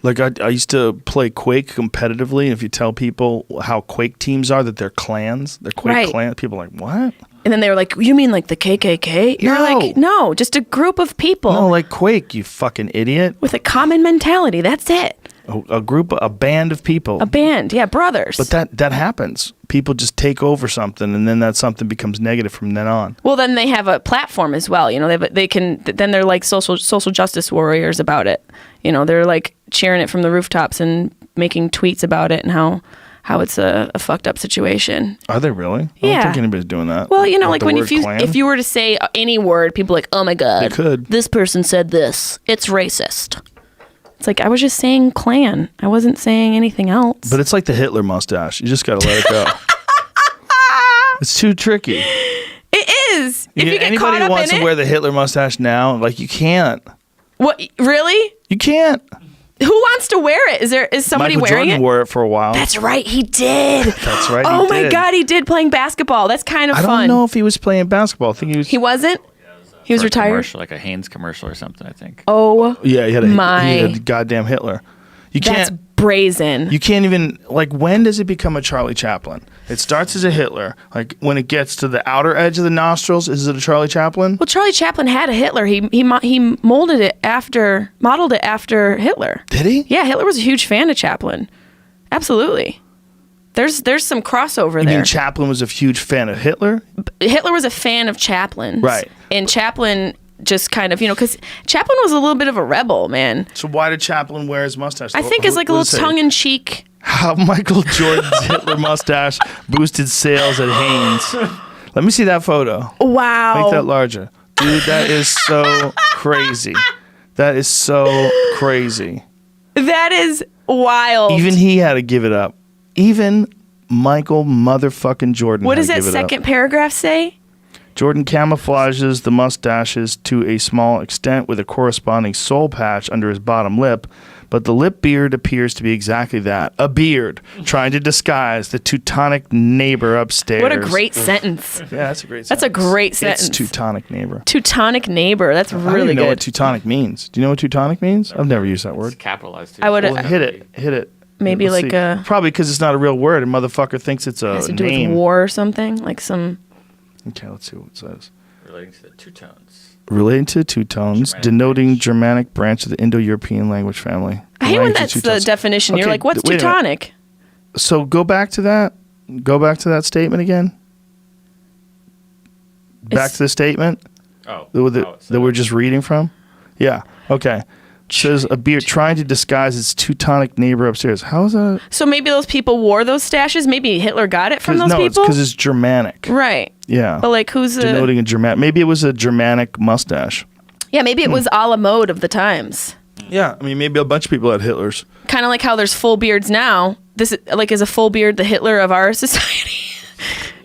Like I used to play Quake competitively, and if you tell people how Quake teams are, that they're clans, they're Quake clans, people are like, what? And then they were like, you mean like the KKK? You're like, no, just a group of people. No, like Quake, you fucking idiot. With a common mentality, that's it. A group, a band of people. A band, yeah, brothers. But that happens. People just take over something, and then that something becomes negative from then on. Well, then they have a platform as well. You know, they can. Then they're like social justice warriors about it. You know, they're like cheering it from the rooftops and making tweets about it and how it's a fucked up situation. Are they really? Yeah. I don't think anybody's doing that. Well, you know, like when if you were to say any word, people are like, oh my god, they could. This person said this. It's racist. It's like, I was just saying Klan. I wasn't saying anything else. But it's like the Hitler mustache. You just got to let it go. It's too tricky. It is. If you get anybody caught up who wants in to wear the Hitler mustache now, like, you can't. What? Really? You can't. Who wants to wear it? Is somebody Michael wearing Jordan it? wore it for a while. That's right, he did. That's right. Oh my god, he did, playing basketball. That's kind of fun. I don't know if he was playing basketball. I think he was. He wasn't? He was retired? Commercial, like a Hanes commercial or something, I think. Oh, yeah, he had goddamn Hitler. That's brazen. You can't even, like, when does it become a Charlie Chaplin? It starts as a Hitler. Like, when it gets to the outer edge of the nostrils, is it a Charlie Chaplin? Well, Charlie Chaplin had a Hitler. He modeled it after Hitler. Did he? Yeah, Hitler was a huge fan of Chaplin. Absolutely. There's some crossover there. You mean Chaplin was a huge fan of Hitler? Hitler was a fan of Chaplin. Right. And Chaplin just kind of, because Chaplin was a little bit of a rebel, man. So why did Chaplin wear his mustache? I think it's like a little tongue-in-cheek. How Michael Jordan's Hitler mustache boosted sales at Hanes. Let me see that photo. Wow. Make that larger. Dude, that is so crazy. That is so crazy. That is wild. Even he had to give it up. Even Michael motherfucking Jordan. What does that second paragraph say? Jordan camouflages the mustaches to a small extent with a corresponding soul patch under his bottom lip, but the lip beard appears to be exactly that, a beard, trying to disguise the Teutonic neighbor upstairs. What a great sentence. Yeah, that's a great sentence. That's a great sentence. It's Teutonic neighbor. Teutonic neighbor. That's really good. I don't even know what Teutonic means. Do you know what Teutonic means? I've never used that word. It's capitalized too. I would hit it. Maybe Let's like see. a... Probably because it's not a real word. A motherfucker thinks it's a name. Has to do with war or something? Like some... Okay, let's see what it says. Relating to the Teutones. Relating to Teutones, denoting Germanic branch of the Indo-European language family. I hate when that's the definition. Okay, you're like, what's Teutonic? So go back to that. Go back to that statement again. Back to the statement. Oh. That we're just reading from? Yeah. Okay. Says a beard trying to disguise its Teutonic neighbor upstairs. How is that? So maybe those people wore those stashes? Maybe Hitler got it from those people? No, because it's Germanic. Right. Yeah. But like who's denoting a Germanic. Maybe it was a Germanic mustache. Yeah, maybe it was a la mode of the times. Yeah, I mean, maybe a bunch of people had Hitlers. Kind of like how there's full beards now. This is a full beard the Hitler of our society?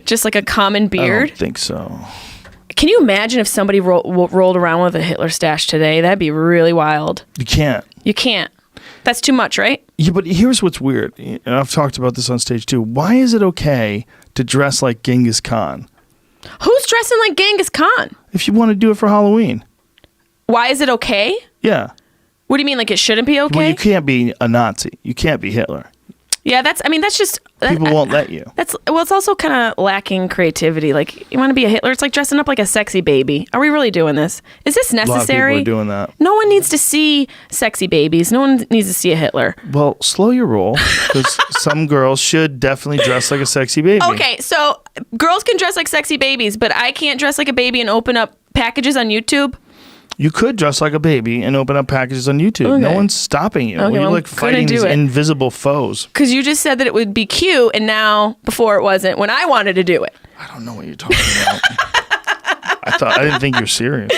Just like a common beard? I don't think so. Can you imagine if somebody rolled around with a Hitler stash today? That'd be really wild. You can't. You can't. That's too much, right? Yeah, but here's what's weird. And I've talked about this on stage too. Why is it okay to dress like Genghis Khan? Who's dressing like Genghis Khan? If you want to do it for Halloween. Why is it okay? Yeah. What do you mean, like it shouldn't be okay? Well, you can't be a Nazi. You can't be Hitler. Yeah, that's just... People won't let you. It's also kind of lacking creativity. Like, you want to be a Hitler? It's like dressing up like a sexy baby. Are we really doing this? Is this necessary? A lot of people are doing that. No one needs to see sexy babies. No one needs to see a Hitler. Well, slow your roll, because some girls should definitely dress like a sexy baby. Okay, so girls can dress like sexy babies, but I can't dress like a baby and open up packages on YouTube? You could dress like a baby and open up packages on YouTube. Okay. No one's stopping you. Okay, You're like fighting these invisible foes. Because you just said that it would be cute, and now, before it wasn't, when I wanted to do it. I don't know what you're talking about. I didn't think you were serious.